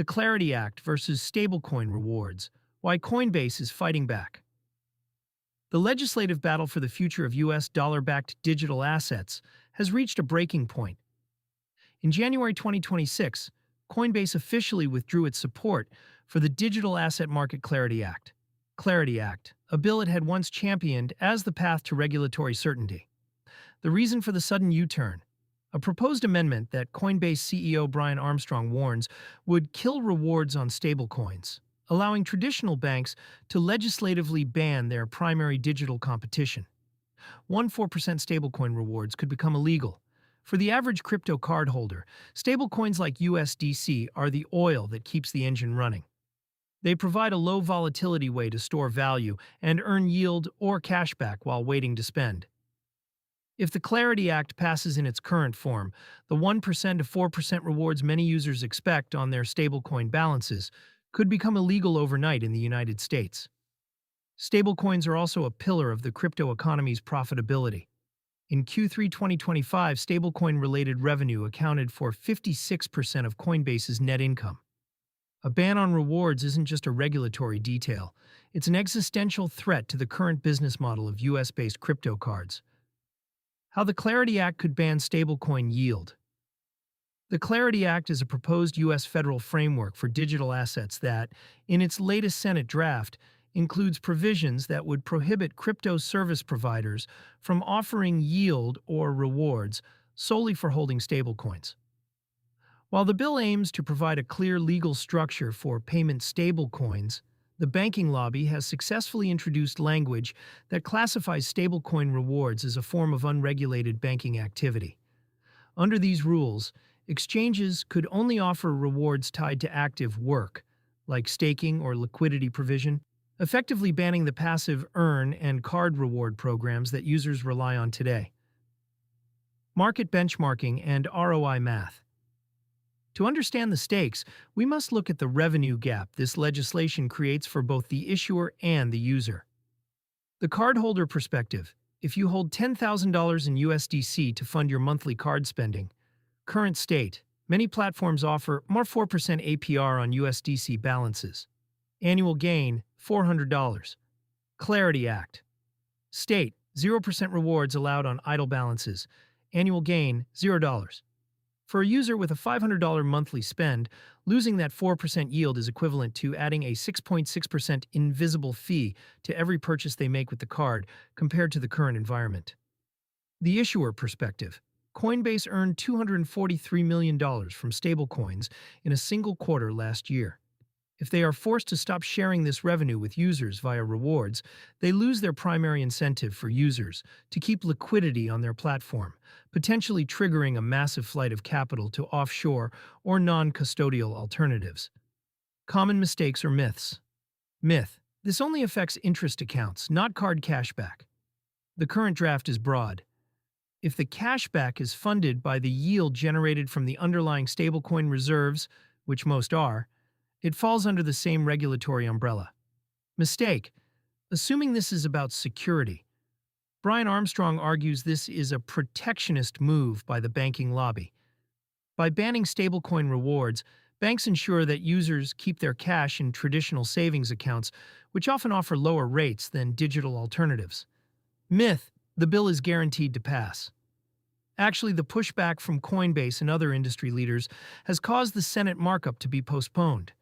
The Clarity Act versus stablecoin rewards, why Coinbase is fighting back. The legislative battle for the future of U.S. dollar-backed digital assets has reached a breaking point. In January 2026, Coinbase officially withdrew its support for the Digital Asset Market Clarity Act. Clarity Act, a bill it had once championed as the path to regulatory certainty. The reason for the sudden U-turn? A proposed amendment that Coinbase CEO Brian Armstrong warns would kill rewards on stablecoins, allowing traditional banks to legislatively ban their primary digital competition. 4% stablecoin rewards could become illegal. For the average crypto card holder, stablecoins like USDC are the oil that keeps the engine running. They provide a low volatility way to store value and earn yield or cashback while waiting to spend. If the Clarity Act passes in its current form, the 1% to 4% rewards many users expect on their stablecoin balances could become illegal overnight in the United States. Stablecoins are also a pillar of the crypto economy's profitability. In Q3 2025, stablecoin-related revenue accounted for 56% of Coinbase's net income. A ban on rewards isn't just a regulatory detail, it's an existential threat to the current business model of US-based crypto cards. How the Clarity Act could ban stablecoin yield. The Clarity Act is a proposed U.S. federal framework for digital assets that, in its latest Senate draft, includes provisions that would prohibit crypto service providers from offering yield or rewards solely for holding stablecoins. While the bill aims to provide a clear legal structure for payment stablecoins, the banking lobby has successfully introduced language that classifies stablecoin rewards as a form of unregulated banking activity. Under these rules, exchanges could only offer rewards tied to active work, like staking or liquidity provision, effectively banning the passive earn and card reward programs that users rely on today. Market benchmarking and ROI math. To understand the stakes, we must look at the revenue gap this legislation creates for both the issuer and the user. The cardholder perspective. If you hold $10,000 in USDC to fund your monthly card spending, current state, many platforms offer more 4% APR on USDC balances. Annual gain, $400. Clarity Act. State, 0% rewards allowed on idle balances. Annual gain, $0. For a user with a $500 monthly spend, losing that 4% yield is equivalent to adding a 6.6% invisible fee to every purchase they make with the card compared to the current environment. The issuer perspective. Coinbase earned $243 million from stablecoins in a single quarter last year. If they are forced to stop sharing this revenue with users via rewards, they lose their primary incentive for users to keep liquidity on their platform, potentially triggering a massive flight of capital to offshore or non-custodial alternatives. Common mistakes or myths. Myth: this only affects interest accounts, not card cashback. The current draft is broad. If the cashback is funded by the yield generated from the underlying stablecoin reserves, which most are, it falls under the same regulatory umbrella. Mistake: assuming this is about security. Brian Armstrong argues this is a protectionist move by the banking lobby. By banning stablecoin rewards, banks ensure that users keep their cash in traditional savings accounts, which often offer lower rates than digital alternatives. Myth: the bill is guaranteed to pass. Actually, the pushback from Coinbase and other industry leaders has caused the Senate markup to be postponed.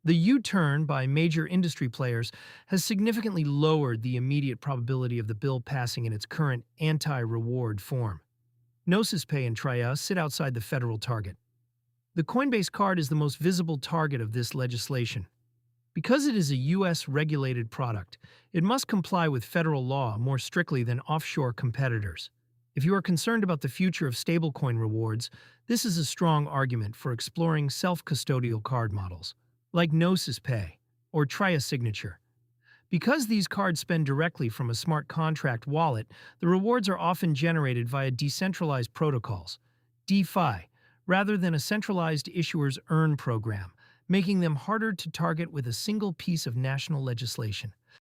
The U-turn by major industry players has significantly lowered the immediate probability of the bill passing in its current anti-reward form. Gnosis Pay and Tria sit outside the federal target. The Coinbase card is the most visible target of this legislation. Because it is a U.S.-regulated product, it must comply with federal law more strictly than offshore competitors. If you are concerned about the future of stablecoin rewards, this is a strong argument for exploring self-custodial card models, like Gnosis Pay or Tria Signature. Because these cards spend directly from a smart contract wallet, the rewards are often generated via decentralized protocols, DeFi, rather than a centralized issuer's earn program, making them harder to target with a single piece of national legislation.